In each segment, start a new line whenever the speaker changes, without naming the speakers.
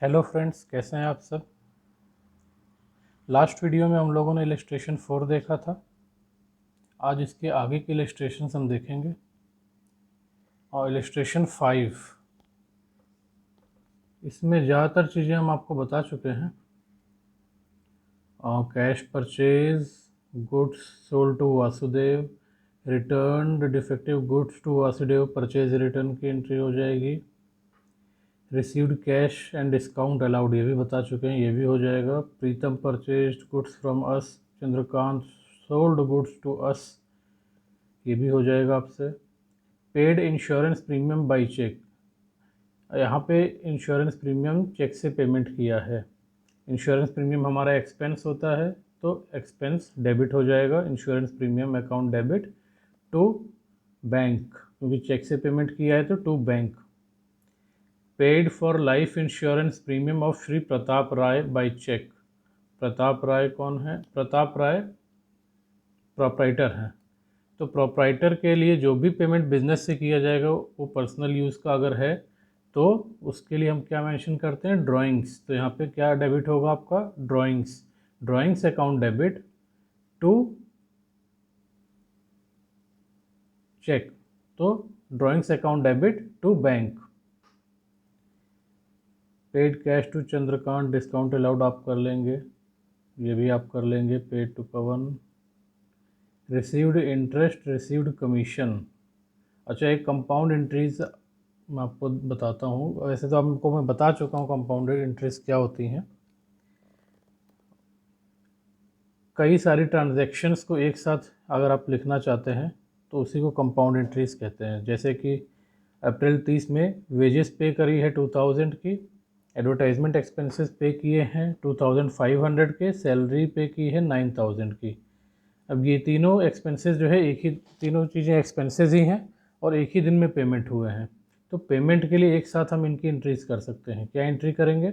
Hello friends, कैसे हैं आप सब। लास्ट वीडियो में हम लोगों ने इलस्ट्रेशन 4 देखा था। आज इसके आगे के इलस्ट्रेशन हम देखेंगे। और इलस्ट्रेशन 5, इसमें ज़्यादातर चीज़ें हम आपको बता चुके हैं। और cash purchase, goods sold to Vasudev, return defective goods to Vasudev, purchase return की एंट्री हो जाएगी। Received cash and discount allowed, ये भी बता चुके हैं, ये भी हो जाएगा। Pritam purchased goods from us, Chandrakant sold goods to us, ये भी हो जाएगा आपसे। Paid insurance premium by cheque, यहाँ पे इंश्योरेंस प्रीमियम चेक से पेमेंट किया है। इंश्योरेंस प्रीमियम हमारा एक्सपेंस होता है, तो एक्सपेंस डेबिट हो जाएगा। Insurance premium account debit to bank, क्योंकि चेक से पेमेंट किया है तो to bank. Paid for life insurance premium of Shri Pratap Rai by cheque. Pratap Rai कौन है? प्रताप राय प्रोप्राइटर हैं। तो प्रोप्राइटर के लिए जो भी पेमेंट बिजनेस से किया जाएगा वो पर्सनल यूज़ का अगर है तो उसके लिए हम क्या मेंशन करते हैं? ड्राइंग्स। तो यहाँ पे क्या डेबिट होगा आपका? Drawings. Drawings account debit to cheque, तो drawings account debit to bank. Paid cash to Chandrakant, discount allowed आप कर लेंगे, ये भी आप कर लेंगे। Paid to Pawan. Received interest, received commission. अच्छा, एक कंपाउंड इंट्रीज मैं आपको बताता हूँ। वैसे तो आपको मैं बता चुका हूँ कंपाउंडेड इंटरेस्ट क्या होती हैं। कई सारी ट्रांजैक्शंस को एक साथ अगर आप लिखना चाहते हैं तो उसी को कंपाउंड इंट्रीज कहते हैं। जैसे कि अप्रैल 30 में वेजेस पे करी है 2000 की, एडवर्टाइजमेंट एक्सपेंसेस पे किए हैं 2500 के, सैलरी पे की है 9000 की। अब ये तीनों एक्सपेंसेस जो है एक ही, तीनों चीज़ें एक्सपेंसेस ही हैं और एक ही दिन में पेमेंट हुए हैं। तो पेमेंट के लिए एक साथ हम इनकी एंट्रीज कर सकते हैं। क्या एंट्री करेंगे?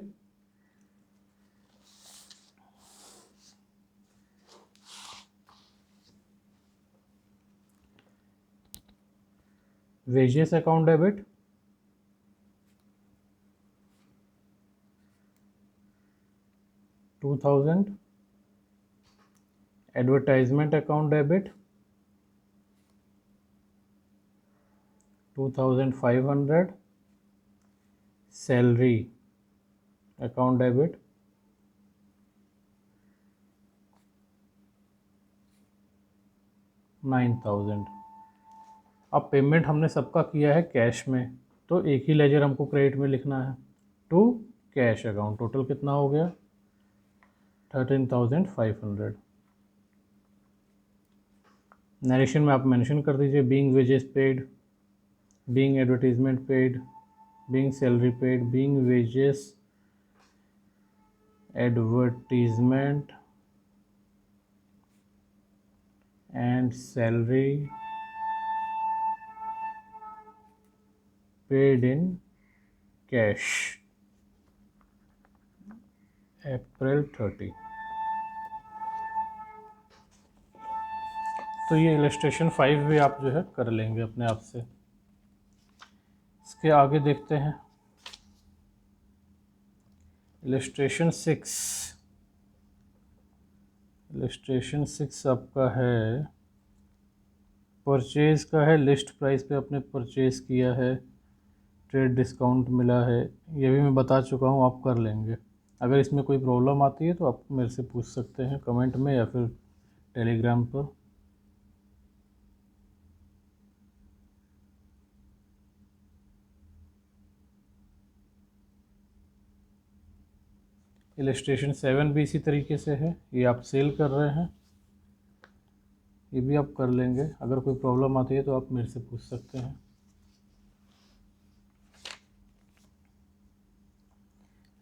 Wages account debit, 2000, advertisement account debit 2500, salary account debit 9000। अब पेमेंट हमने सबका किया है कैश में, तो एक ही लेजर हमको क्रेडिट में लिखना है। टू कैश अकाउंट, टोटल कितना हो गया? 13500। नरेशन में आप मेंशन कर दीजिए being wages paid, being advertisement paid, being salary paid, being wages, advertisement and salary paid in cash April 30। तो ये इलस्ट्रेशन 5 भी आप जो है कर लेंगे अपने आप से। इसके आगे देखते हैं इलस्ट्रेशन 6। इलस्ट्रेशन 6 आपका है परचेज़ का है। लिस्ट प्राइस पे आपने परचेज़ किया है, ट्रेड डिस्काउंट मिला है, ये भी मैं बता चुका हूँ, आप कर लेंगे। अगर इसमें कोई प्रॉब्लम आती है तो आप मेरे से पूछ सकते हैं कमेंट में या फिर टेलीग्राम पर। इलस्ट्रेशन 7 भी इसी तरीके से है, ये आप सेल कर रहे हैं, ये भी आप कर लेंगे। अगर कोई प्रॉब्लम आती है तो आप मेरे से पूछ सकते हैं।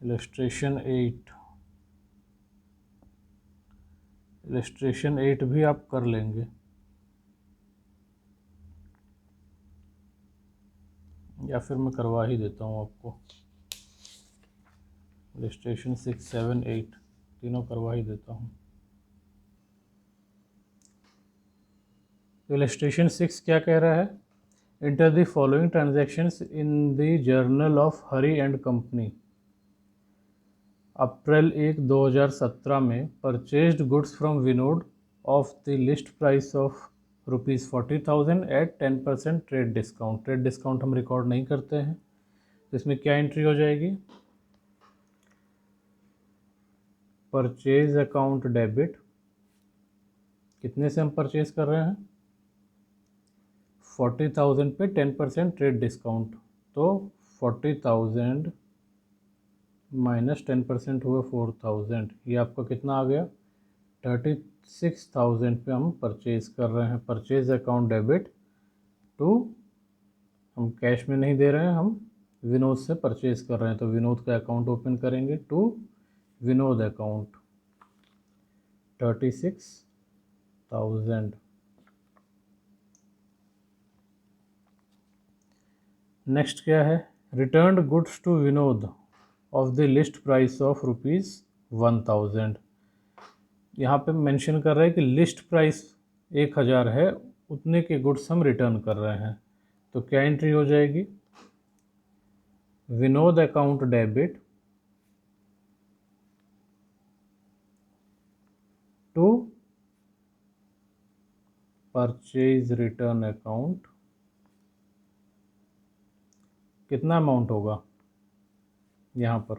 इलस्ट्रेशन 8, इलस्ट्रेशन 8 भी आप कर लेंगे, या फिर मैं करवा ही देता हूँ आपको। इलस्ट्रेशन 6, 7, 8 तीनों करवा ही देता हूँ। तो इलस्ट्रेशन 6 क्या कह रहा है? Enter the following transactions in the journal of Hari and company. April 1, 2017 में purchased goods from Vinod of the list price of ₹40,000 at 10% trade discount. Trade discount हम रिकॉर्ड नहीं करते हैं, तो इसमें क्या एंट्री हो जाएगी? परचेज अकाउंट डेबिट, कितने से हम परचेज कर रहे हैं? 40,000 पे 10% ट्रेड डिस्काउंट, तो 40,000 माइनस 10% हुआ 4,000, ये आपका कितना आ गया? 36,000 पे हम परचेज कर रहे हैं। परचेज अकाउंट डेबिट टू, हम कैश में नहीं दे रहे हैं, हम विनोद से परचेज कर रहे हैं, तो विनोद का अकाउंट ओपन करेंगे, टू विनोद अकाउंट 36,000। नेक्स्ट क्या है? Return goods to Vinod of the list price of ₹1,000। यहाँ पे मेंशन कर रहे हैं कि लिस्ट प्राइस 1,000 है, उतने के गुड्स हम रिटर्न कर रहे हैं, तो क्या एंट्री हो जाएगी? Vinod account debit to purchase return account, कितना अमाउंट होगा यहाँ पर?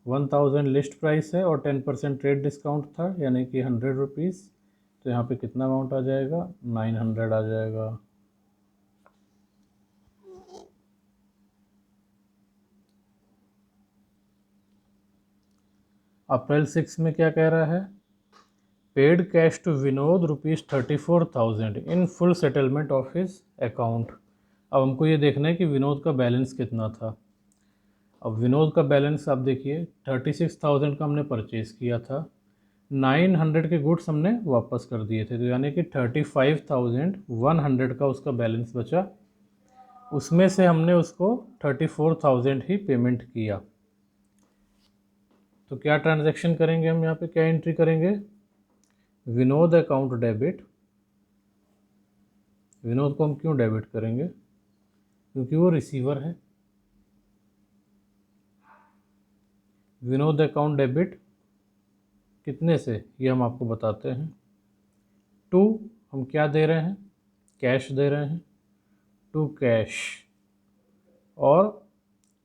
1,000 लिस्ट प्राइस है और 10% ट्रेड डिस्काउंट था, यानी कि ₹100, तो यहाँ पे कितना अमाउंट आ जाएगा? 900 आ जाएगा। अप्रैल 6 में क्या कह रहा है? Paid cash to Vinod ₹34,000 in full settlement of his account. अब हमको ये देखना है कि विनोद का बैलेंस कितना था। अब विनोद का बैलेंस आप देखिए, 36,000 का हमने परचेज किया था, 900 के गुड्स हमने वापस कर दिए थे, तो यानी कि 35,100 का उसका बैलेंस बचा, उसमें से हमने उसको 34,000 ही पेमेंट किया। तो क्या ट्रांजैक्शन करेंगे हम यहाँ पे, क्या एंट्री करेंगे? Vinod account debit. विनोद को हम क्यों डेबिट करेंगे? क्योंकि वो रिसीवर है। विनोद अकाउंट डेबिट कितने से, ये हम आपको बताते हैं। टू, हम क्या दे रहे हैं? कैश दे रहे हैं, टू कैश। और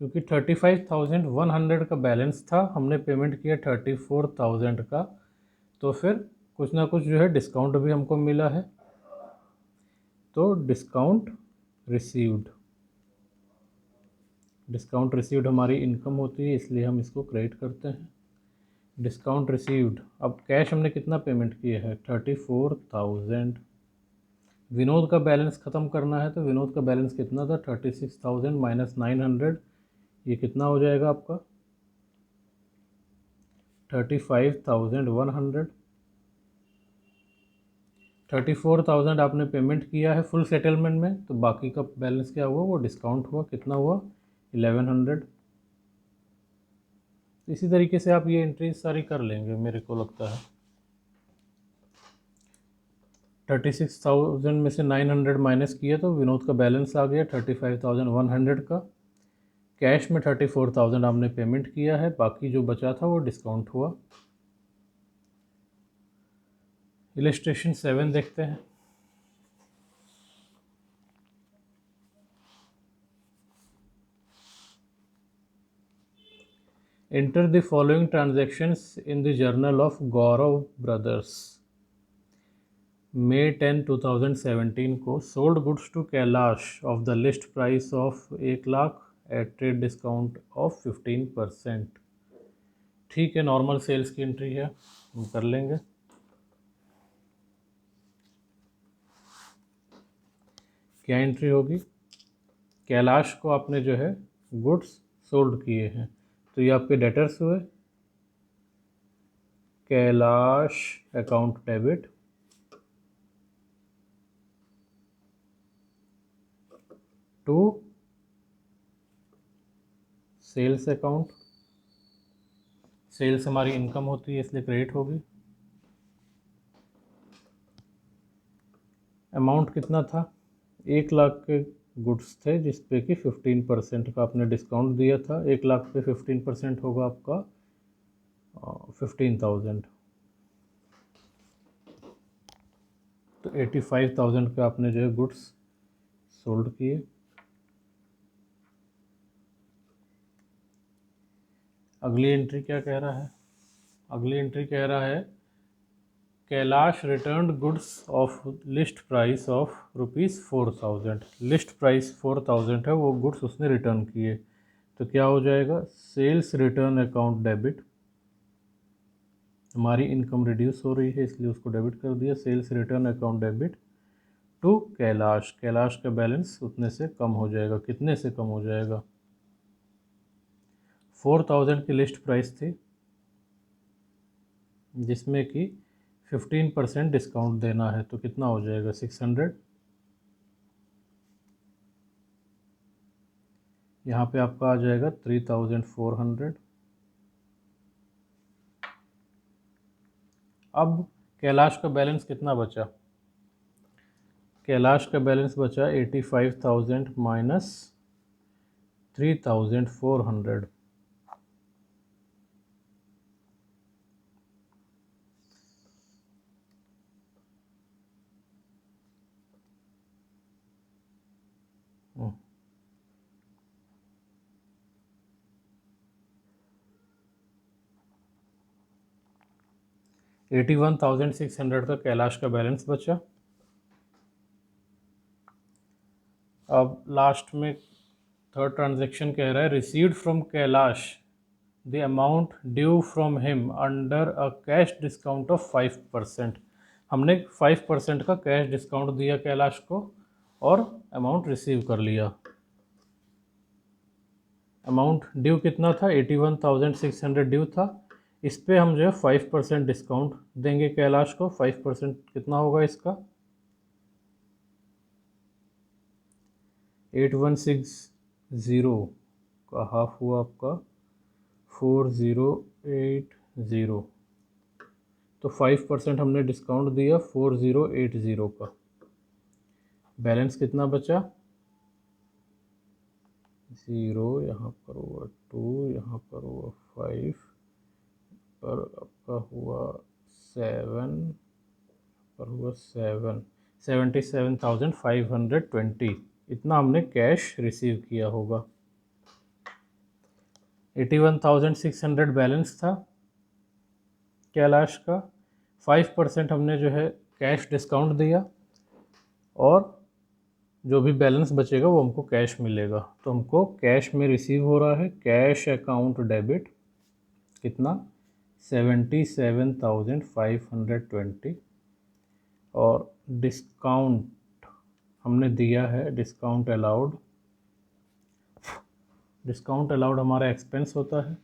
क्योंकि 35,100 का बैलेंस था, हमने पेमेंट किया 34,000 का, तो फिर कुछ ना कुछ जो है डिस्काउंट भी हमको मिला है, तो डिस्काउंट रिसीव्ड। डिस्काउंट रिसीव्ड हमारी इनकम होती है, इसलिए हम इसको क्रेडिट करते हैं। Discount received. अब कैश हमने कितना पेमेंट किया है? 34,000। विनोद का बैलेंस ख़त्म करना है, तो विनोद का बैलेंस कितना था? 36,000 माइनस 900, ये कितना हो जाएगा आपका? 35,100। 34,000 आपने पेमेंट किया है फुल सेटलमेंट में, तो बाकी का बैलेंस क्या हुआ? वो डिस्काउंट हुआ, कितना हुआ? 1100। इसी तरीके से आप ये एंट्रीज सारी कर लेंगे, मेरे को लगता है। 36,000 में से 900 माइनस किया, तो विनोद का बैलेंस आ गया 35,100 का। कैश में 34,000 आपने पेमेंट किया है, बाकी जो बचा था वो डिस्काउंट हुआ। इलस्ट्रेशन 7 देखते हैं। Enter the following transactions in the journal of Gaurav brothers. May 10, 2017 को sold goods to Kailash of the list price of 1,00,000 at trade discount of 15%। ठीक है, नॉर्मल सेल्स की एंट्री है, हम कर लेंगे। क्या एंट्री होगी? कैलाश को आपने जो है गुड्स सोल्ड किए हैं, तो ये आपके डेटर्स हुए। Kailash account debit to sales account. Sales हमारी इनकम होती है, इसलिए क्रेडिट होगी। अमाउंट कितना था? 1,00,000 के गुड्स थे, जिस पे कि 15% का आपने डिस्काउंट दिया था। 1,00,000 पे 15% होगा आपका 15,000, तो 85,000 का आपने जो है गुड्स सोल्ड किए। अगली एंट्री क्या कह रहा है? अगली एंट्री कह रहा है Kailash return goods of list price of ₹4,000। List price 4,000 है, वो गुड्स उसने रिटर्न किए, तो क्या हो जाएगा? Sales return account debit. हमारी इनकम रिड्यूस हो रही है इसलिए उसको डेबिट कर दिया। Sales return account debit to Kailash. Kailash का बैलेंस उतने से कम हो जाएगा। कितने से कम हो जाएगा? 4,000 की लिस्ट प्राइस थी जिसमें कि 15% डिस्काउंट देना है, तो कितना हो जाएगा? 600। यहाँ पे आपका आ जाएगा 3,400। अब कैलाश का बैलेंस कितना बचा? कैलाश का बैलेंस बचा 85,000 माइनस 3,400। हम्म। 81,600 का कैलाश का बैलेंस बचा। अब लास्ट में थर्ड ट्रांजैक्शन कह रहा है received from Kailash the amount due from him under a cash discount of 5%। हमने 5% का कैश डिस्काउंट दिया कैलाश को और अमाउंट रिसीव कर लिया। अमाउंट ड्यू कितना था? 81,600 ड्यू था। इस पे हम जो है 5% डिस्काउंट देंगे कैलाश को। 5% कितना होगा इसका? 8160 का हाफ हुआ आपका 4080, तो 5% हमने डिस्काउंट दिया 4080 का। बैलेंस कितना बचा? 0, यहाँ पर हुआ 2, यहाँ पर हुआ 5, पर आपका हुआ 7, पर हुआ 7, 77,520। इतना हमने कैश रिसीव किया होगा। 81,600 बैलेंस था कैलाश का। 5% हमने जो है कैश डिस्काउंट दिया और जो भी बैलेंस बचेगा वो हमको कैश मिलेगा। तो हमको कैश में रिसीव हो रहा है कैश अकाउंट डेबिट कितना? 77,520। और डिस्काउंट हमने दिया है डिस्काउंट अलाउड। डिस्काउंट अलाउड हमारा एक्सपेंस होता है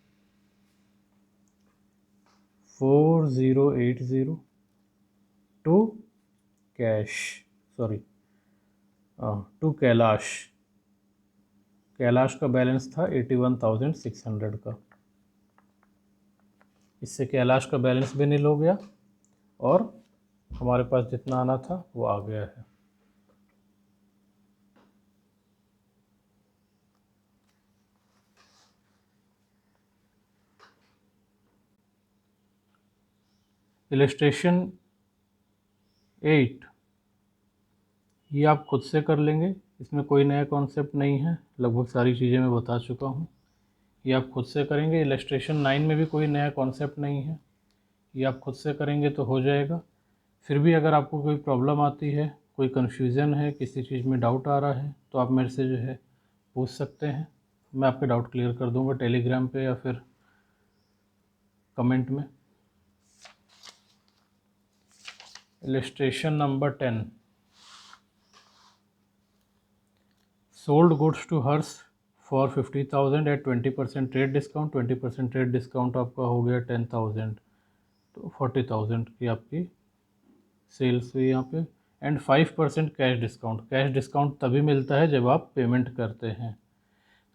4080 to cash, sorry to Kailash. Kailash का बैलेंस था 81,600 का। इससे कैलाश का बैलेंस भी नील हो गया और हमारे पास जितना आना था वो आ गया है। इलस्ट्रेशन 8 ये आप खुद से कर लेंगे, इसमें कोई नया कॉन्सेप्ट नहीं है, लगभग सारी चीज़ें मैं बता चुका हूँ। ये आप खुद से करेंगे। इलस्ट्रेशन 9 में भी कोई नया कॉन्सेप्ट नहीं है, ये आप खुद से करेंगे तो हो जाएगा। फिर भी अगर आपको कोई प्रॉब्लम आती है, कोई कन्फ्यूज़न है, किसी चीज़ में डाउट आ रहा है, तो आप मेरे से जो है पूछ सकते हैं। मैं आपके डाउट क्लियर कर दूंगा टेलीग्राम पे या फिर कमेंट में। Illustration number 10, sold goods to Harsh for 50,000 at 20% trade discount. 20% trade discount आपका हो गया 10,000, तो 40,000 की आपकी सेल्स हुई यहाँ पे। And 5% cash discount. Cash discount तभी मिलता है जब आप पेमेंट करते हैं।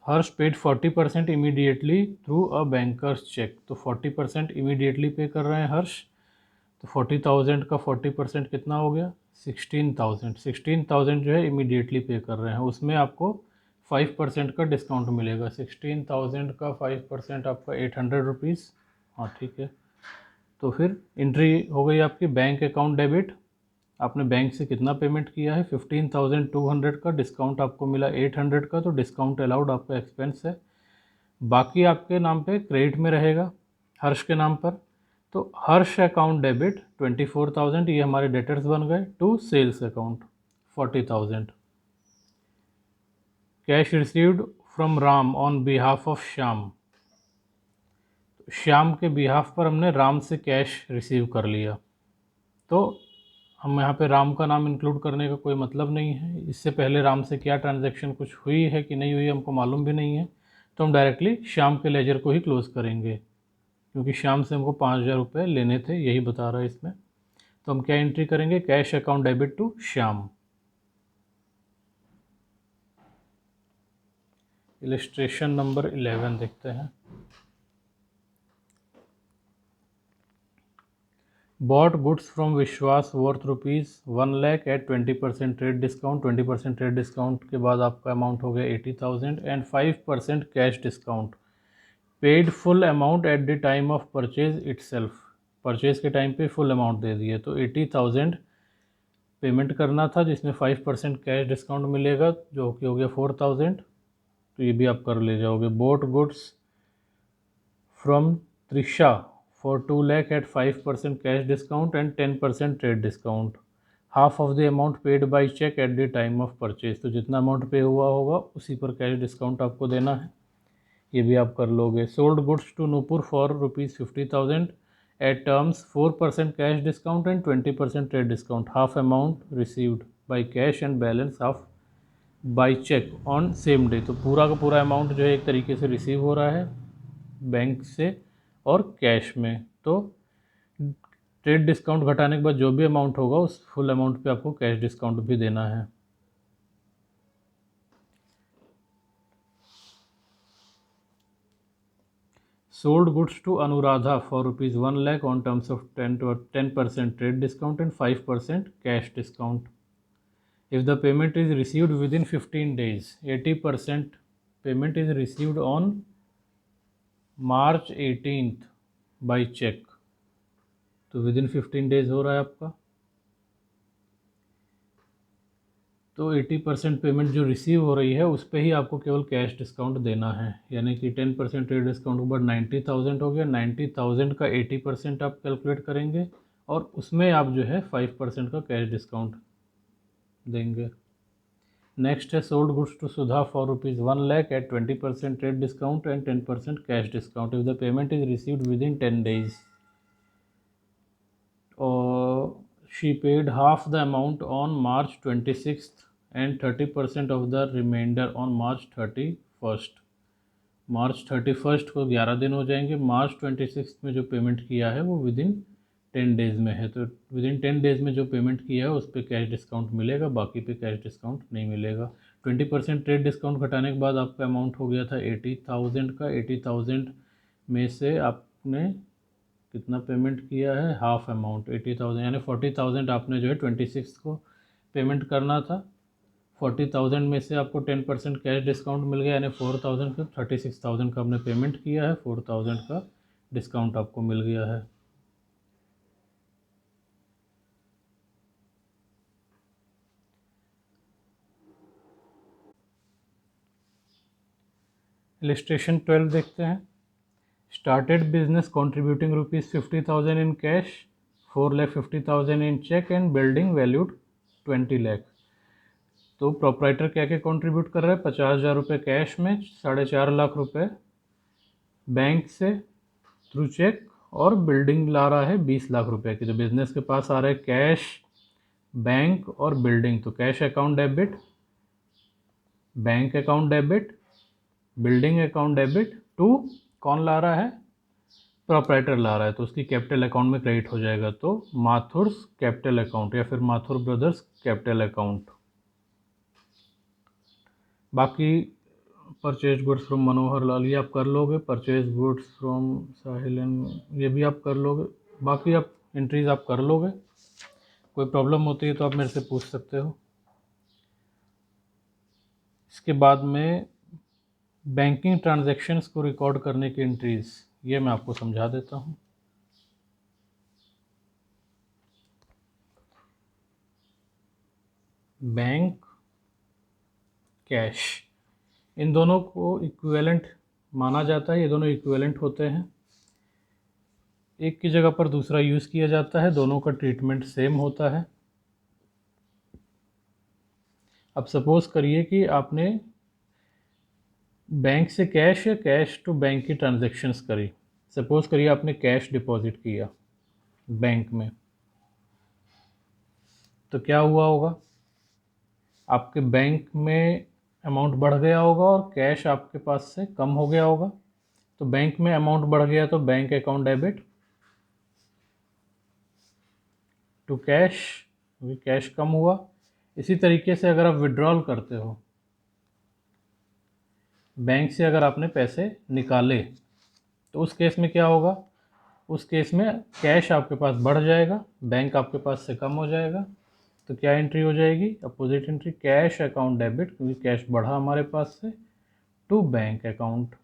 Harsh paid 40% immediately through a banker's cheque. तो 40% इमीडिएटली पे कर रहे हैं हर्ष, तो 40,000 का 40% कितना हो गया? 16,000। 16,000 जो है इमीडिएटली पे कर रहे हैं, उसमें आपको 5% का डिस्काउंट मिलेगा। 16,000 का 5% आपका 800 रुपीज़ हाँ ठीक है। तो फिर एंट्री हो गई आपकी बैंक अकाउंट डेबिट। आपने बैंक से कितना पेमेंट किया है, 15,200 का, डिस्काउंट आपको मिला 800 का, तो डिस्काउंट अलाउड आपका एक्सपेंस है। बाकी आपके नाम पे क्रेडिट में रहेगा, हर्ष के नाम पर। तो हर्ष अकाउंट डेबिट 24,000, ये हमारे डेटर्स बन गए, to sales account 40,000। Cash received from Ram on behalf of Shyam, Shyam के बिहाफ पर हमने राम से कैश रिसीव कर लिया। तो हम यहाँ पे राम का नाम इंक्लूड करने का कोई मतलब नहीं है, इससे पहले राम से क्या ट्रांजैक्शन कुछ हुई है कि नहीं हुई हमको मालूम भी नहीं है। तो हम डायरेक्टली श्याम के लेजर को ही क्लोज़ करेंगे, क्योंकि श्याम से हमको 5,000 रुपये लेने थे, यही बता रहा है इसमें। तो हम क्या एंट्री करेंगे, cash account debit to Shyam. Illustration number 11 देखते हैं। Bought goods from Vishwas worth ₹1 lakh at 20% trade discount. 20% trade discount के बाद आपका अमाउंट हो गया 80,000 and 5% cash discount. Paid full amount at the time of purchase itself, purchase के टाइम पे फुल अमाउंट दे दिए। तो 80,000 पेमेंट करना था, जिसमें 5% कैश डिस्काउंट मिलेगा, जो कि हो गया 4,000। तो ये भी आप कर ले जाओगे। Bought goods from Trisha for 2 lakh at 5% cash discount and 10% trade discount. Half of the amount paid by cheque at the time of purchase, तो जितना अमाउंट पे हुआ होगा उसी पर कैश डिस्काउंट आपको देना है, ये भी आप कर लोगे। Sold goods to Nupur for ₹50,000 at terms 4% cash discount and 20% trade discount. Half amount received by cash and balance half by cheque on same day. तो पूरा का पूरा अमाउंट जो है एक तरीके से रिसीव हो रहा है बैंक से और कैश में। तो ट्रेड डिस्काउंट घटाने के बाद जो भी अमाउंट होगा उस फुल अमाउंट पे आपको कैश डिस्काउंट भी देना है। Sold goods to Anuradha for ₹1 lakh on terms of 10% trade discount and 5% cash discount. If the payment is received within 15 days, 80% payment is received on March 18th by check। तो within 15 days हो रहा है आपका। तो 80% payment जो रिसीव हो रही है उस पर ही आपको केवल कैश डिस्काउंट देना है, यानी कि 10% ट्रेड डिस्काउंट के बाद 90,000 हो गया। 90,000 का 80% आप कैलकुलेट करेंगे और उसमें आप जो है 5% का कैश डिस्काउंट देंगे। नेक्स्ट है sold goods to Sudha for ₹1 lakh at 20% trade discount and 10% cash discount. If the payment is received within 10 days, और she paid half the amount on March 26th and 30% of the reminder on March 31st। March 31st को 11 दिन हो जाएंगे। March 26 में जो payment किया है वो विदिन 10 डेज़ में है, तो विदिन 10 डेज़ में जो पेमेंट किया है उस पर कैश डिस्काउंट मिलेगा, बाकी पे कैश डिस्काउंट नहीं मिलेगा। 20% ट्रेड डिस्काउंट घटाने के बाद आपका अमाउंट हो गया था 80,000 का। 80,000 में से आपने कितना पेमेंट किया है, हाफ अमाउंट 80,000, यानी 40,000 आपने जो है 26 को पेमेंट करना था। 40,000 में से आपको 10% कैश डिस्काउंट मिल गया, यानी 4,000 का 36,000 का आपने पेमेंट किया है, 4,000 का डिस्काउंट आपको मिल गया है। इलस्ट्रेशन 12 देखते हैं। Started business contributing ₹50,000 in cash, 4,50,000 in cheque and building valued 20 lakh. तो प्रोप्राइटर क्या क्या कंट्रीब्यूट कर रहा है, 50,000 रुपये कैश में, 4.5 लाख रुपए बैंक से थ्रू चेक, और बिल्डिंग ला रहा है 20 लाख रुपए की। तो बिजनेस के पास आ रहा है कैश, बैंक और बिल्डिंग। तो cash account debit, bank account debit, building account debit to कौन ला रहा है, प्रोप्राइटर ला रहा है, तो उसकी कैपिटल अकाउंट में क्रेडिट हो जाएगा। तो माथुर्स कैपिटल अकाउंट या फिर माथुर ब्रदर्स कैपिटल अकाउंट। बाकी purchase goods from Manohar Lal ये आप कर लोगे, परचेज गुड्स फ्रॉम साहिल ये भी आप कर लोगे, बाकी आप एंट्रीज आप कर लोगे। कोई प्रॉब्लम होती है तो आप मेरे से पूछ सकते हो। इसके बाद में बैंकिंग ट्रांजैक्शंस को रिकॉर्ड करने की एंट्रीज, ये मैं आपको समझा देता हूँ। बैंक, कैश, इन दोनों को इक्विवेलेंट माना जाता है, ये दोनों इक्विवेलेंट होते हैं। एक की जगह पर दूसरा यूज़ किया जाता है, दोनों का ट्रीटमेंट सेम होता है। अब सपोज़ करिए कि आपने बैंक से कैश या कैश टू बैंक की ट्रांजैक्शंस करी। सपोज़ करिए आपने कैश डिपॉजिट किया बैंक में, तो क्या हुआ होगा, आपके बैंक में अमाउंट बढ़ गया होगा और कैश आपके पास से कम हो गया होगा। तो बैंक में अमाउंट बढ़ गया तो bank account debit to cash, cash कम हुआ। इसी तरीके से अगर आप विड्रॉल करते हो, बैंक से अगर आपने पैसे निकाले, तो उस केस में क्या होगा, उस केस में कैश आपके पास बढ़ जाएगा, बैंक आपके पास से कम हो जाएगा। तो क्या एंट्री हो जाएगी, opposite entry, cash account debit, क्योंकि कैश बढ़ा हमारे पास से, टू बैंक अकाउंट।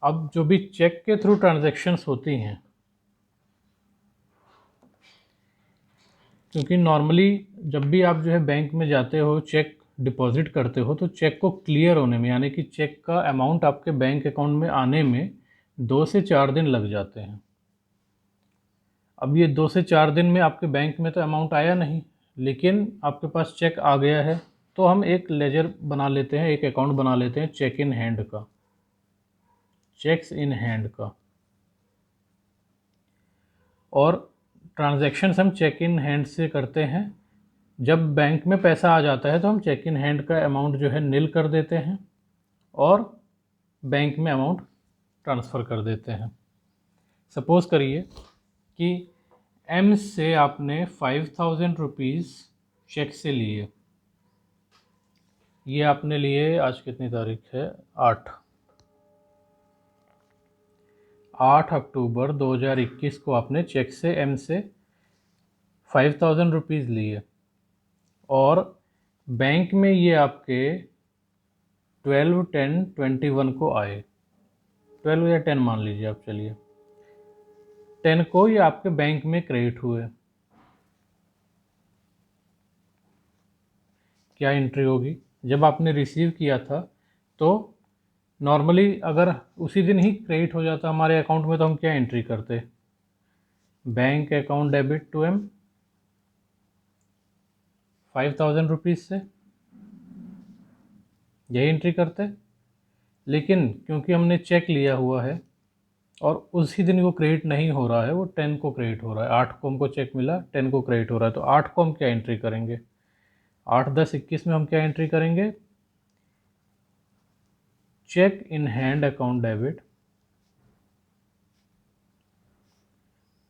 अब जो भी चेक के थ्रू ट्रांजैक्शंस होती हैं, क्योंकि नॉर्मली जब भी आप जो है बैंक में जाते हो चेक डिपॉजिट करते हो, तो चेक को क्लियर होने में, यानी कि चेक का अमाउंट आपके बैंक अकाउंट में आने में 2 से 4 दिन लग जाते हैं। अब ये 2 से 4 दिन में आपके बैंक में तो अमाउंट आया नहीं, लेकिन आपके पास चेक आ गया है, तो हम एक लेजर बना लेते हैं, एक अकाउंट बना लेते हैं चेक इन हैंड का, चेक्स इन हैंड का। और ट्रांजैक्शंस हम चेक इन हैंड से करते हैं। जब बैंक में पैसा आ जाता है तो हम चेक इन हैंड का अमाउंट जो है निल कर देते हैं और बैंक में अमाउंट ट्रांसफ़र कर देते हैं। सपोज़ करिए कि एम से आपने 5000 रुपीज़ चेक से लिए। ये आपने लिए, आज कितनी तारीख है, 8 अक्टूबर 2021 को आपने चेक से एम से 5000 रुपीज़ लिए और बैंक में ये आपके 12/10/21 को आए। 12 या 10 मान लीजिए आप, चलिए 10 को ये आपके बैंक में क्रेडिट हुए। क्या एंट्री होगी, जब आपने रिसीव किया था तो नॉर्मली अगर उसी दिन ही क्रेडिट हो जाता हमारे अकाउंट में, तो हम क्या एंट्री करते, bank account debit to M 5000 rupees से, यही एंट्री करते। लेकिन क्योंकि हमने चेक लिया हुआ है और उसी दिन वो क्रेडिट नहीं हो रहा है, वो 10 को क्रेडिट हो रहा है, 8 को हमको चेक मिला, 10 को क्रेडिट हो रहा है, तो 8 को हम क्या एंट्री करेंगे, 8, 10, 21 में हम क्या एंट्री करेंगे, cheque in hand account debit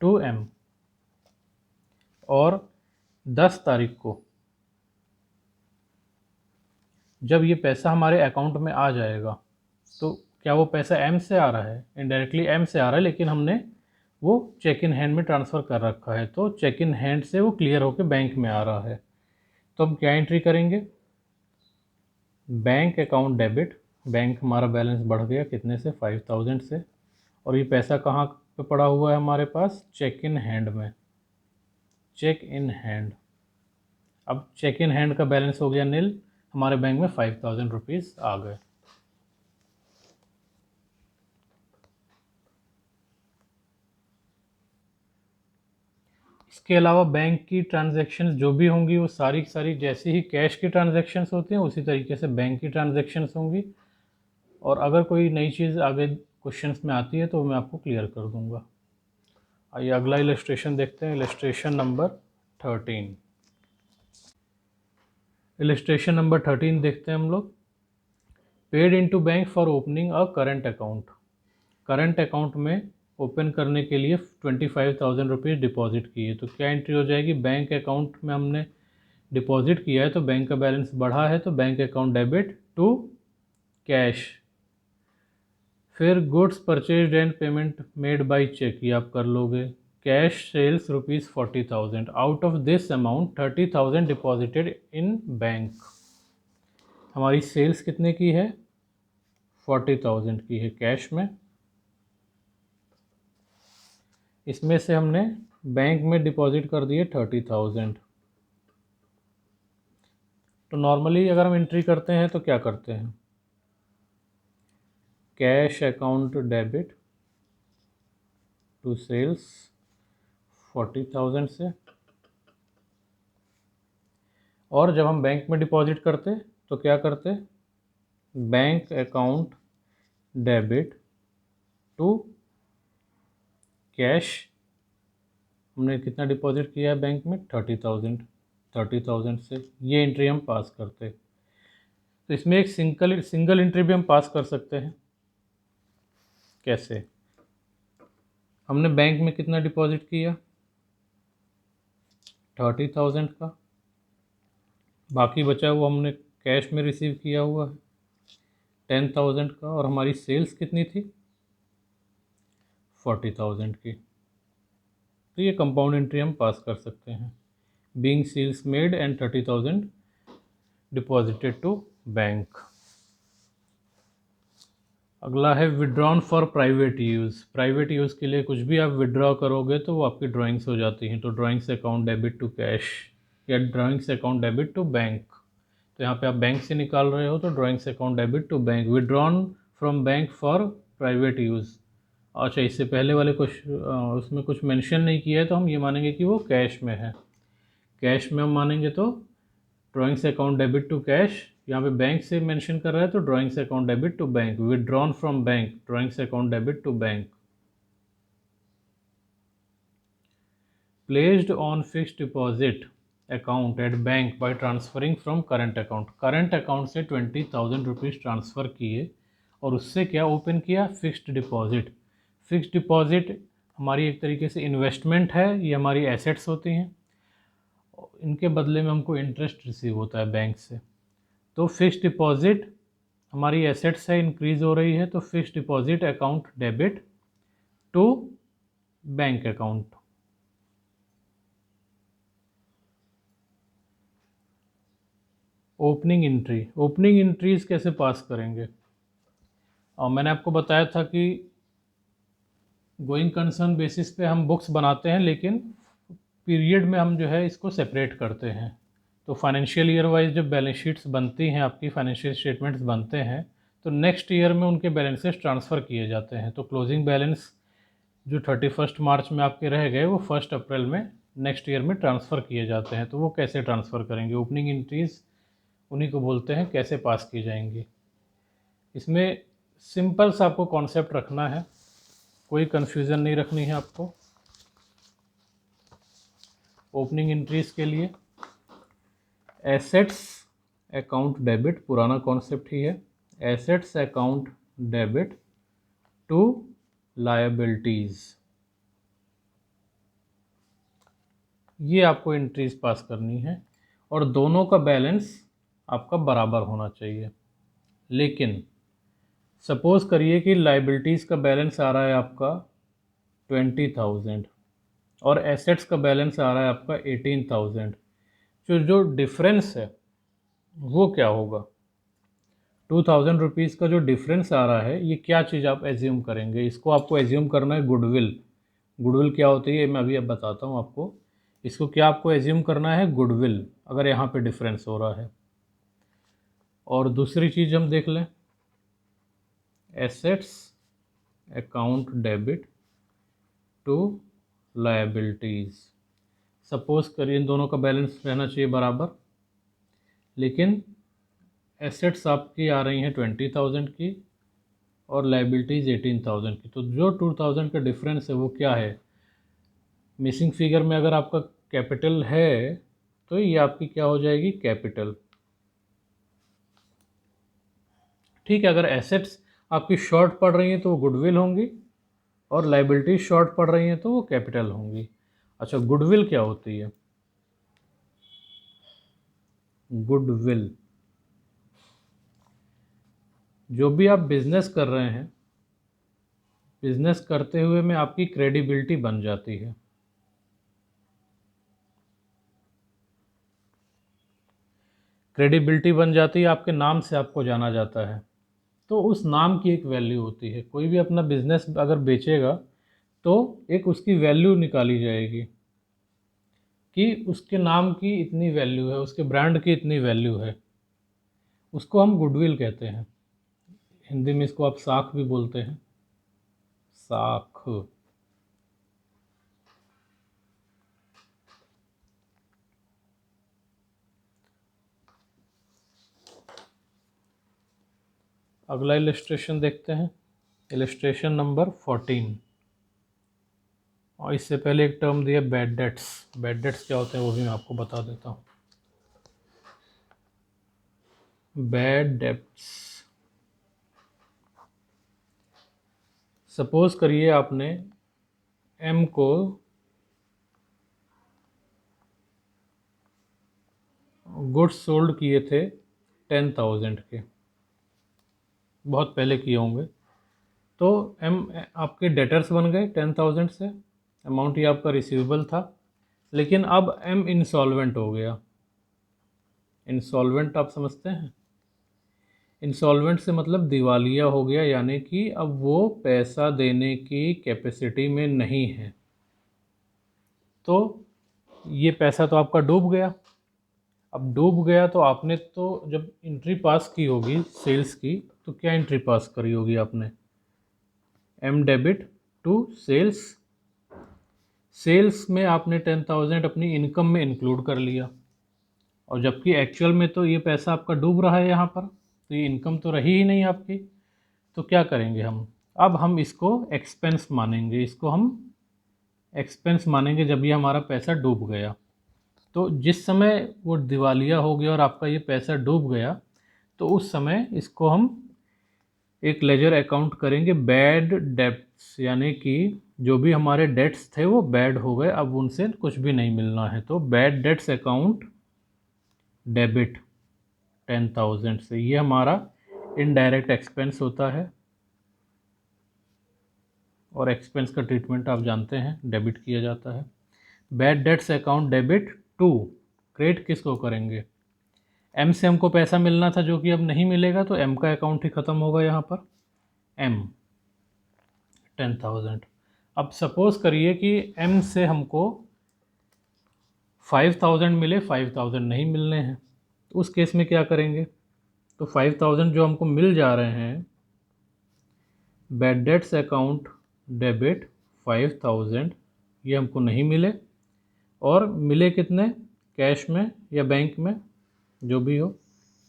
to M. और 10 तारीख को जब ये पैसा हमारे अकाउंट में आ जाएगा, तो क्या वो पैसा एम से आ रहा है, इनडायरेक्टली एम से आ रहा है, लेकिन हमने वो चेक इन हैंड में ट्रांसफ़र कर रखा है, तो चेक इन हैंड से वो क्लियर होकर बैंक में आ रहा है। तो हम क्या एंट्री करेंगे, बैंक अकाउंट डेबिट, बैंक हमारा बैलेंस बढ़ गया कितने से, 5000 से, और ये पैसा कहाँ पे पड़ा हुआ है हमारे पास, चेक इन हैंड में, चेक इन हैंड। अब चेक इन हैंड का बैलेंस हो गया नील, हमारे बैंक में 5000 रुपीज़ आ गए। इसके अलावा बैंक की ट्रांजैक्शंस जो भी होंगी वो सारी की सारी जैसे ही कैश की ट्रांजैक्शंस होती हैं उसी तरीके से बैंक की ट्रांजैक्शंस होंगी। और अगर कोई नई चीज़ आगे क्वेश्चंस में आती है तो मैं आपको क्लियर कर दूंगा। आइए अगला इलस्ट्रेशन देखते हैं, इलस्ट्रेशन नंबर 13। इलस्ट्रेशन नंबर 13 देखते हैं हम लोग। Paid into bank for opening a current account. Current account में ओपन करने के लिए 25,000 रुपीज़ डिपॉजिट किए, तो क्या एंट्री हो जाएगी, बैंक अकाउंट में हमने डिपॉजिट किया है तो बैंक का बैलेंस बढ़ा है, तो bank account debit to cash. फिर goods purchase and payment made by cheque, ये आप कर लोगे। Cash sales ₹40,000, out of this amount 30,000 deposited in bank. हमारी सेल्स कितने की है, 40,000 की है कैश में। इसमें से हमने बैंक में डिपॉजिट कर दिए 30,000। तो नॉर्मली अगर हम एंट्री करते हैं तो क्या करते हैं, cash account debit to sales 40,000 से, और जब हम बैंक में डिपॉजिट करते तो क्या करते, bank account debit to cash, हमने कितना डिपॉजिट किया है बैंक में 30,000, 30,000 से ये एंट्री हम पास करते। तो इसमें एक सिंगल एंट्री भी हम पास कर सकते हैं। कैसे, हमने बैंक में कितना डिपॉजिट किया 30,000 का, बाकी बचा हुआ हमने कैश में रिसीव किया हुआ है 10,000 का, और हमारी सेल्स कितनी थी 40,000 की। तो ये कंपाउंड एंट्री हम पास कर सकते हैं, being sales made and 30,000 deposited to bank. अगला है withdrawn for private use. Private use के लिए कुछ भी आप विड्रॉ करोगे तो वो आपकी ड्राइंग्स हो जाती हैं। तो drawings account debit to cash या drawings account debit to bank. तो यहाँ पे आप बैंक से निकाल रहे हो तो drawings account debit to bank, withdrawn from bank for private use. अच्छा, इससे पहले वाले कुछ उसमें कुछ मेंशन नहीं किया है तो हम ये मानेंगे कि वो कैश में है। कैश में हम मानेंगे तो drawings account debit to cash, यहाँ पे बैंक से मेंशन कर रहा है तो drawings account debit to bank, withdrawn from bank drawings account debit to bank. Placed on fixed deposit account at bank by transferring from current account. Current account से 20,000 rupees transfer किए और उससे क्या ओपन किया, फिक्स्ड डिपॉजिट। फिक्स्ड डिपॉजिट हमारी एक तरीके से इन्वेस्टमेंट है, ये हमारी एसेट्स होती हैं, इनके बदले में हमको इंटरेस्ट रिसीव होता है बैंक से। तो फिक्स्ड डिपॉजिट हमारी एसेट्स है, इंक्रीज़ हो रही है, तो fixed deposit account debit to bank account. Opening entry, opening entries कैसे पास करेंगे, और मैंने आपको बताया था कि गोइंग कंसर्न बेसिस पे हम बुक्स बनाते हैं, लेकिन पीरियड में हम जो है इसको सेपरेट करते हैं। तो फाइनेंशियल ईयर वाइज जब बैलेंस शीट्स बनती हैं, आपकी फाइनेंशियल स्टेटमेंट्स बनते हैं, तो नेक्स्ट ईयर में उनके बैलेंसेस ट्रांसफ़र किए जाते हैं। तो क्लोजिंग बैलेंस जो 31 मार्च में आपके रह गए वो 1 अप्रैल में नेक्स्ट ईयर में ट्रांसफ़र किए जाते हैं। तो वो कैसे ट्रांसफ़र करेंगे, ओपनिंग एंट्रीज़ उन्हीं को बोलते हैं, कैसे पास की जाएंगी। इसमें सिंपल सा आपको कॉन्सेप्ट रखना है, कोई कन्फ्यूज़न नहीं रखनी है आपको। ओपनिंग एंट्रीज़ के लिए एसेट्स अकाउंट डेबिट, पुराना कॉन्सेप्ट ही है, assets account debit to liabilities, ये आपको एंट्रीज पास करनी है और दोनों का बैलेंस आपका बराबर होना चाहिए। लेकिन सपोज़ करिए कि लायबिलिटीज़ का बैलेंस आ रहा है आपका 20,000 और एसेट्स का बैलेंस आ रहा है आपका 18,000। जो डिफरेंस है वो क्या होगा, 2,000 रुपीज़ का जो डिफरेंस आ रहा है, ये क्या चीज़ आप एज्यूम करेंगे, इसको आपको एज्यूम करना है गुडविल। गुडविल क्या होती है मैं अभी अब बताता हूँ आपको। इसको क्या आपको एज्यूम करना है, गुडविल, अगर यहाँ पे डिफरेंस हो रहा है। और दूसरी चीज़ हम देख लें, assets account debit to liabilities. Suppose करिए इन दोनों का बैलेंस रहना चाहिए बराबर, लेकिन एसेट्स आपकी आ रही हैं 20,000 की और लायबिलिटीज़ 18,000 की। तो जो 2,000 का डिफरेंस है वो क्या है, मिसिंग फिगर में अगर आपका कैपिटल है तो ये आपकी क्या हो जाएगी, कैपिटल। ठीक है, अगर एसेट्स आपकी शॉर्ट पड़ रही हैं तो वो गुडविल होंगी और लायबिलिटीज शॉर्ट पड़ रही हैं तो वो कैपिटल होंगी। अच्छा, गुडविल क्या होती है, गुडविल, जो भी आप बिजनेस कर रहे हैं, बिजनेस करते हुए में आपकी क्रेडिबिलिटी बन जाती है। क्रेडिबिलिटी बन जाती है, आपके नाम से आपको जाना जाता है। तो उस नाम की एक वैल्यू होती है। कोई भी अपना बिजनेस अगर बेचेगा तो एक उसकी वैल्यू निकाली जाएगी कि उसके नाम की इतनी वैल्यू है, उसके ब्रांड की इतनी वैल्यू है। उसको हम गुडविल कहते हैं। हिंदी में इसको आप साख भी बोलते हैं, साख। अगला इलस्ट्रेशन देखते हैं, इलस्ट्रेशन नंबर 14। और इससे पहले एक टर्म दिया बैड डेट्स। बैड डेट्स क्या होते हैं वो भी मैं आपको बता देता हूँ। बैड डेट्स, सपोज करिए आपने एम को गुड्स सोल्ड किए थे 10,000 के, बहुत पहले किए होंगे। तो एम आपके डेटर्स बन गए 10,000 से, अमाउंट ये आपका रिसीवेबल था। लेकिन अब एम इंसॉल्वेंट हो गया। इंसॉल्वेंट आप समझते हैं? इंसॉल्वेंट से मतलब दिवालिया हो गया, यानी कि अब वो पैसा देने की कैपेसिटी में नहीं है। तो ये पैसा तो आपका डूब गया। अब डूब गया तो आपने तो जब एंट्री पास की होगी सेल्स की, तो क्या एंट्री पास करी होगी आपने? M debit to sales. Sales में आपने 10,000 अपनी इनकम में इंक्लूड कर लिया, और जबकि एक्चुअल में तो ये पैसा आपका डूब रहा है यहाँ पर, तो ये इनकम तो रही ही नहीं आपकी। तो क्या करेंगे हम? अब हम इसको एक्सपेंस मानेंगे, इसको हम एक्सपेंस मानेंगे जब ये हमारा पैसा डूब गया। तो जिस समय वो दिवालिया हो गया और आपका ये पैसा डूब गया, तो उस समय इसको हम एक लेजर अकाउंट करेंगे बैड डेब्ट्स, यानी कि जो भी हमारे डेट्स थे वो बैड हो गए, अब उनसे कुछ भी नहीं मिलना है। तो बैड डेट्स अकाउंट डेबिट 10,000 से, ये हमारा इनडायरेक्ट एक्सपेंस होता है। और एक्सपेंस का ट्रीटमेंट आप जानते हैं, डेबिट किया जाता है। Bad debts account debit to, credit किसको करेंगे? एम से हमको पैसा मिलना था जो कि अब नहीं मिलेगा, तो एम का अकाउंट ही ख़त्म होगा यहाँ पर। एम 10,000। अब सपोज करिए कि एम से हमको 5,000 मिले, 5,000 नहीं मिलने हैं, तो उस केस में क्या करेंगे? तो 5,000 जो हमको मिल जा रहे हैं, बैड डेट्स अकाउंट डेबिट 5,000, ये हमको नहीं मिले। और मिले कितने? कैश में या बैंक में, जो भी हो,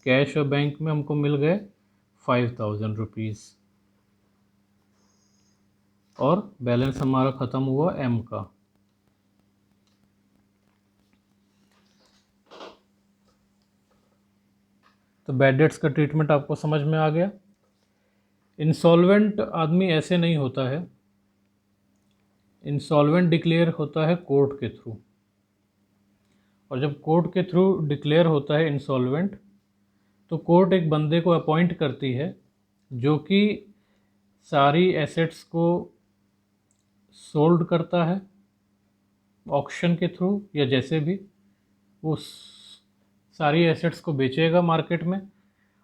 कैश और बैंक में हमको मिल गए 5,000 रुपीज़। और बैलेंस हमारा ख़त्म हुआ एम का। तो बैड डेट्स का ट्रीटमेंट आपको समझ में आ गया। इंसॉल्वेंट आदमी ऐसे नहीं होता है। इंसॉल्वेंट डिक्लेयर होता है कोर्ट के थ्रू, और जब कोर्ट के थ्रू डिक्लेयर होता है इंसॉल्वेंट, तो कोर्ट एक बंदे को अपॉइंट करती है जो कि सारी एसेट्स को सोल्ड करता है ऑक्शन के थ्रू, या जैसे भी वो सारी एसेट्स को बेचेगा मार्केट में।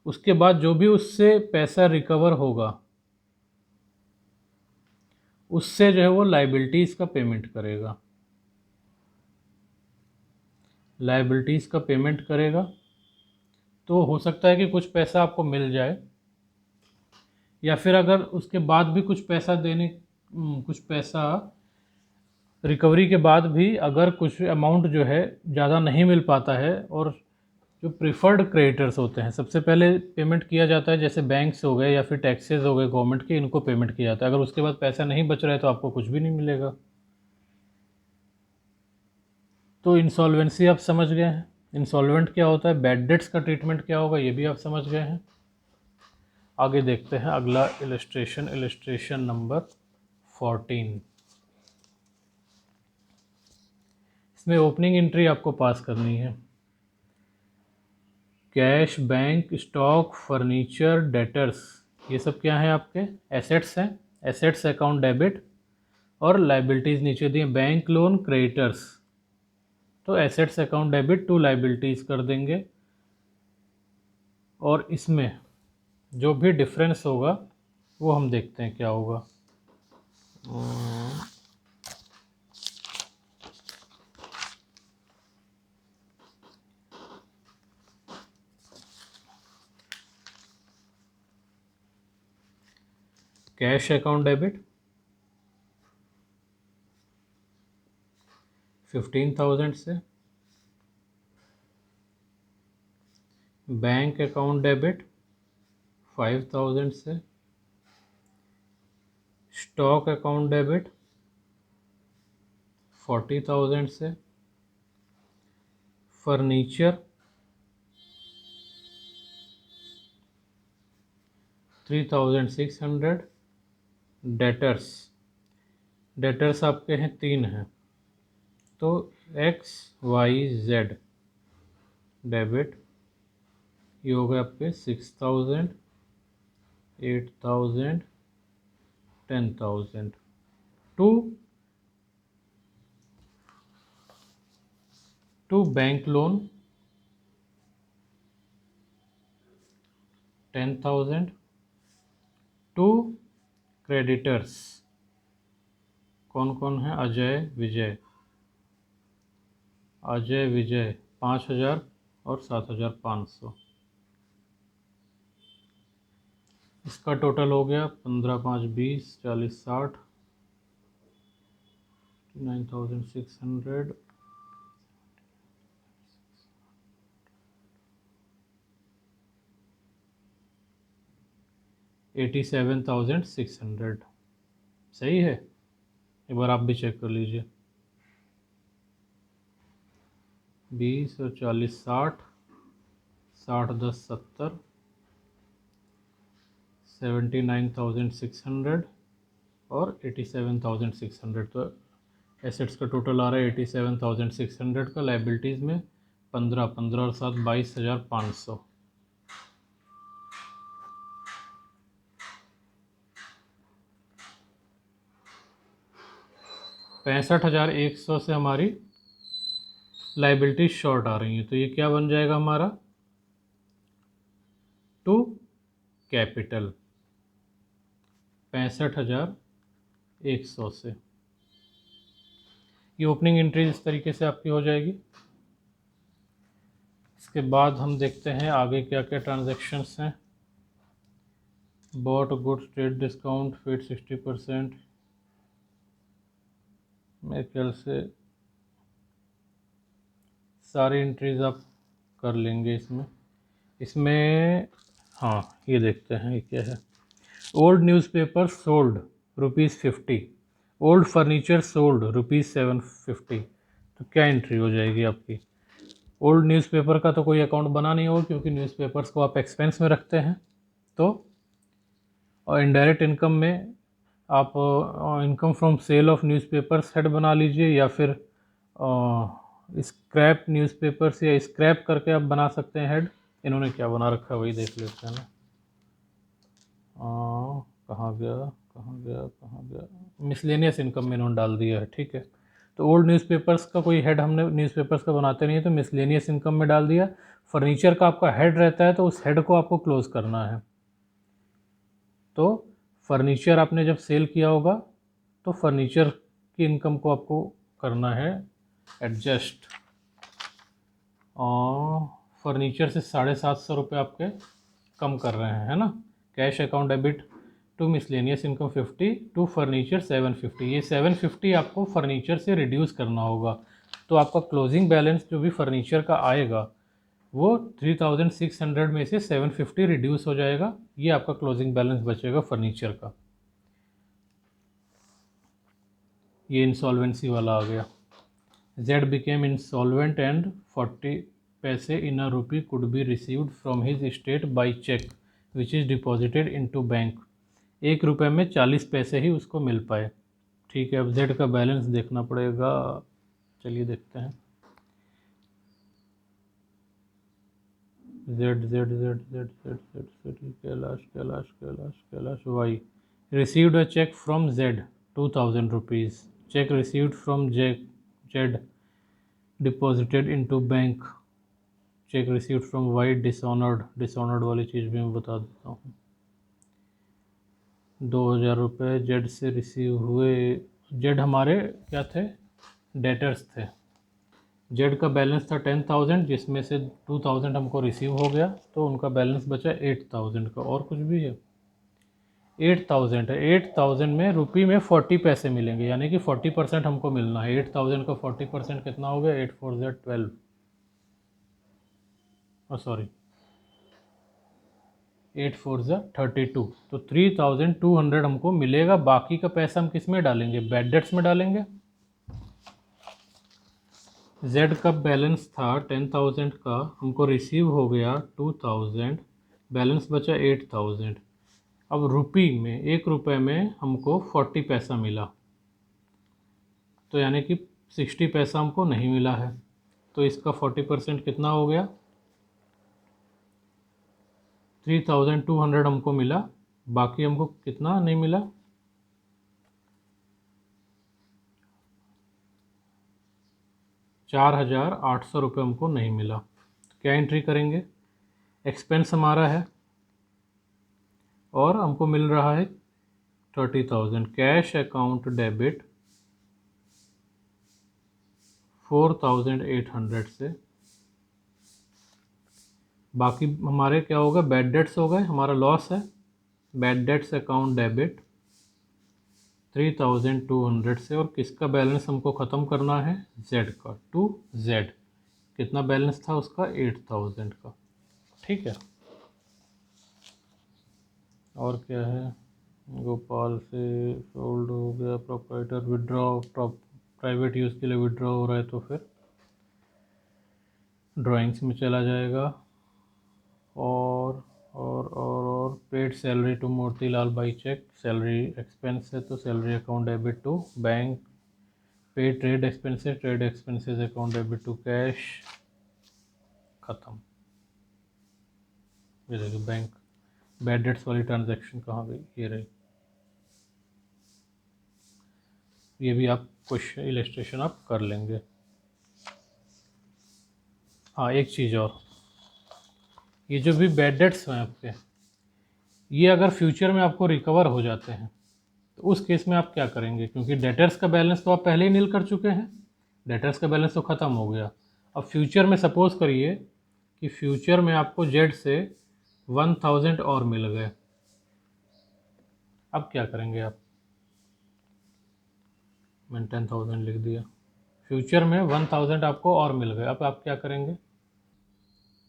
उसके बाद जो भी उससे पैसा रिकवर होगा, उससे जो है वो लाइबिलिटीज़ का पेमेंट करेगा। लाइबिलिटीज़ का पेमेंट करेगा, तो हो सकता है कि कुछ पैसा आपको मिल जाए, या फिर अगर उसके बाद भी कुछ पैसा देने, कुछ पैसा रिकवरी के बाद भी अगर कुछ अमाउंट जो है ज़्यादा नहीं मिल पाता है, और जो प्रिफर्ड क्रेडिटर्स होते हैं सबसे पहले पेमेंट किया जाता है, जैसे बैंक्स हो गए या फिर टैक्सेस हो गए गवर्नमेंट के, इनको पेमेंट किया जाता है। अगर उसके बाद पैसा नहीं बच रहा है तो आपको कुछ भी नहीं मिलेगा। तो इंसॉल्वेंसी आप समझ गए हैं, इंसॉल्वेंट क्या होता है, बैड डेट्स का ट्रीटमेंट क्या होगा ये भी आप समझ गए हैं। आगे देखते हैं अगला इलस्ट्रेशन, इलस्ट्रेशन नंबर 14। इसमें ओपनिंग एंट्री आपको पास करनी है। Cash, bank, stock, furniture, debtors, ये सब क्या है? आपके एसेट्स हैं। एसेट्स अकाउंट डेबिट, और लाइबिलिटीज़ नीचे दिए बैंक, लोन, क्रेडिटर्स। तो assets account debit to liabilities कर देंगे। और इसमें जो भी डिफरेंस होगा वो हम देखते हैं क्या होगा। कैश अकाउंट डेबिट 15,000 से, बैंक अकाउंट डेबिट 5,000 से, स्टॉक अकाउंट डेबिट 40,000 से, फर्नीचर 3,600, डेटर्स आपके हैं 3 हैं, तो XYZ डेबिट ये हो गए आपके 6,000, 8,000, 10,000 to bank loan 10,000, to creditors कौन कौन है, अजय विजय 5,000 और 7,500, इसका टोटल हो गया 15 5 20 40 60 9,600, 87,600। सही है, एक बार आप भी चेक कर लीजिए। 20 और 40 60, 60 10 70, 79,600 और 87,600, तो एसेट्स का टोटल आ रहा है 87,600 का, लाइबिलिटीज़ में 15 15 और 7 22,500। 65,100 से हमारी लाइबिलिटी शॉर्ट आ रही है, तो ये क्या बन जाएगा हमारा, टू कैपिटल 65,100 से। ये ओपनिंग एंट्री इस तरीके से आपकी हो जाएगी। इसके बाद हम देखते हैं आगे क्या क्या ट्रांजैक्शंस हैं। Bought goods trade discount fit 60%, मेरे ख्याल से सारी एंट्रीज आप कर लेंगे इसमें हाँ ये देखते हैं ये क्या है। Old newspaper sold ₹50, old furniture sold ₹750, तो क्या एंट्री हो जाएगी आपकी। ओल्ड न्यूज़पेपर का तो कोई अकाउंट बना नहीं होगा क्योंकि न्यूज़पेपर्स को आप एक्सपेंस में रखते हैं, तो और इनडायरेक्ट इनकम में आप income from sale of newspapers head बना लीजिए, या फिर स्क्रैप न्यूज़पेपर्स या स्क्रैप करके आप बना सकते हैं हेड। इन्होंने क्या बना रखा है वही देख लेते हैं ना। कहाँ गया, मिसलेनियस इनकम में इन्होंने डाल दिया है, ठीक है। तो ओल्ड न्यूज़पेपर्स का कोई हेड हमने न्यूज़पेपर्स का बनाते नहीं है, तो मिसलेनियस इनकम में डाल दिया। फर्नीचर का आपका हेड रहता है तो उस हेड को आपको क्लोज करना है। तो फर्नीचर आपने जब सेल किया होगा तो फर्नीचर की इनकम को आपको करना है एडजस्ट, और फर्नीचर से 750 रुपये आपके कम कर रहे हैं, है ना। Cash account debit to miscellaneous income 50, to furniture 750, ये 750 आपको फर्नीचर से रिड्यूस करना होगा। तो आपका क्लोजिंग बैलेंस जो भी फर्नीचर का आएगा वो 3,600 में से 750 रिड्यूस हो जाएगा, ये आपका क्लोजिंग बैलेंस बचेगा फर्नीचर का। ये इंसॉल्वेंसी वाला आ गया। Z became insolvent and 40 पैसे in a rupee could be received from his estate by check which is deposited into bank. 1 रुपये में 40 पैसे ही उसको मिल पाए, ठीक है। अब Z का बैलेंस देखना पड़ेगा, चलिए देखते हैं। Z Kailash Y received a check from Z 2,000 rupees, check received from Z deposited into bank, cheque received from Y dishonoured वाली चीज़ भी मैं बता देता हूँ। 2000 रुपये जेड से रिसीव हुए। जेड हमारे क्या थे, डेटर्स थे। जेड का बैलेंस था 10,000, जिसमें से 2,000 हमको रिसीव हो गया, तो उनका बैलेंस बचा 8,000 का। और कुछ भी है, 8,000 है। 8,000 में रुपये में 40 पैसे मिलेंगे, यानी कि 40% हमको मिलना है। 8,000 का 40% कितना हो गया, 8 4 12, सॉरी 8 4 32। तो 3,200 हमको मिलेगा। बाकी का पैसा हम किस में डालेंगे, बैड डेट्स में डालेंगे। जेड का बैलेंस था 10,000 का, हमको रिसीव हो गया 2,000, बैलेंस बचा 8,000। अब रुपये में, 1 रुपये में हमको 40 पैसा मिला, तो यानी कि 60 पैसा हमको नहीं मिला है। तो इसका 40% कितना हो गया, 3,200 हमको मिला। बाकी हमको कितना नहीं मिला, 4,800 रुपये हमको नहीं मिला। तो क्या एंट्री करेंगे, एक्सपेंस हमारा है और हमको मिल रहा है 30,000। कैश अकाउंट डेबिट 4,800 से। बाकी हमारे क्या होगा, बैड डेट्स हो गए, हमारा लॉस है। बैड डेट्स अकाउंट डेबिट 3,200 से। और किसका बैलेंस हमको ख़त्म करना है, जेड का। टू जेड कितना बैलेंस था उसका, 8,000 का। ठीक है, और क्या है, गोपाल से सोल्ड हो गया। प्रोप्राइटर विड्रॉ, प्राइवेट यूज़ के लिए विड्रॉ हो रहा है, तो फिर ड्राइंग्स में चला जाएगा। और paid salary to Motilal by cheque, salary expense है तो salary account debit to bank. Pay trade expenses, trade expenses account debit to cash. ख़त्म। ये देखिए बैंक बैड डेट्स वाली ट्रांजैक्शन कहाँ गई, ये रही। ये भी आप कुछ इलस्ट्रेशन आप कर लेंगे। हाँ, एक चीज़ और, ये जो भी बैड डेट्स हैं आपके, ये अगर फ्यूचर में आपको रिकवर हो जाते हैं तो उस केस में आप क्या करेंगे, क्योंकि डेटर्स का बैलेंस तो आप पहले ही नील कर चुके हैं, डेटर्स का बैलेंस तो ख़त्म हो गया। अब फ्यूचर में सपोज़ करिए कि फ्यूचर में आपको जेड से 1,000 और मिल गए, अब क्या करेंगे आप। मैंने 10,000 लिख दिया, फ्यूचर में 1,000 आपको और मिल गए, अब आप क्या करेंगे।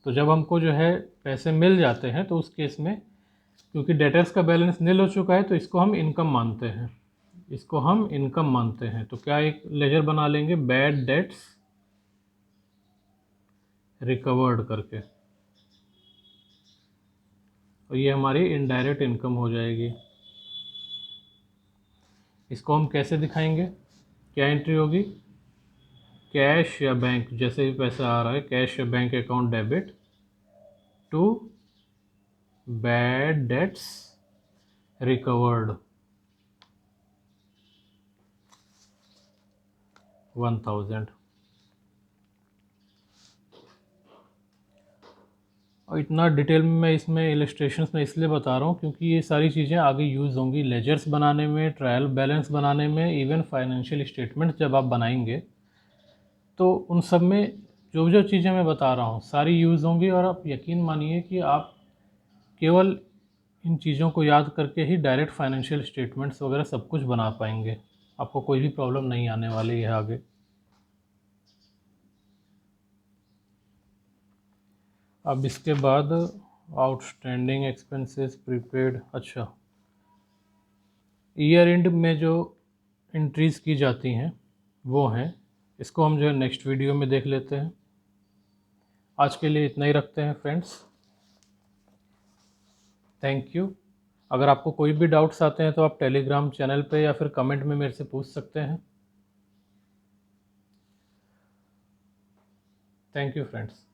तो जब हमको जो है पैसे मिल जाते हैं तो उस केस में, क्योंकि डेटर्स का बैलेंस नील हो चुका है, तो इसको हम इनकम मानते हैं, इसको हम इनकम मानते हैं। तो क्या एक लेजर बना लेंगे, बैड डेट्स रिकवर्ड करके, और ये हमारी इनडायरेक्ट इनकम हो जाएगी। इसको हम कैसे दिखाएंगे, क्या एंट्री होगी, कैश या बैंक, जैसे भी पैसा आ रहा है, कैश या bank account debit to bad debts recovered 1,000। और इतना डिटेल में मैं इसमें इलस्ट्रेशंस में इसलिए बता रहा हूँ क्योंकि ये सारी चीज़ें आगे यूज़ होंगी लेजर्स बनाने में, ट्रायल बैलेंस बनाने में, इवन फाइनेंशियल स्टेटमेंट जब आप बनाएंगे तो उन सब में जो जो चीज़ें मैं बता रहा हूँ सारी यूज़ होंगी। और आप यकीन मानिए कि आप केवल इन चीज़ों को याद करके ही डायरेक्ट फाइनेंशियल स्टेटमेंट्स वगैरह सब कुछ बना पाएंगे, आपको कोई भी प्रॉब्लम नहीं आने वाली है आगे। अब इसके बाद आउटस्टैंडिंग एक्सपेंसेस प्रीपेड। अच्छा, ईयर एंड में जो एंट्रीज़ की जाती हैं वो हैं, इसको हम जो है नेक्स्ट वीडियो में देख लेते हैं। आज के लिए इतना ही रखते हैं फ्रेंड्स, थैंक यू। अगर आपको कोई भी डाउट्स आते हैं तो आप टेलीग्राम चैनल पे या फिर कमेंट में मेरे से पूछ सकते हैं। Thank you friends.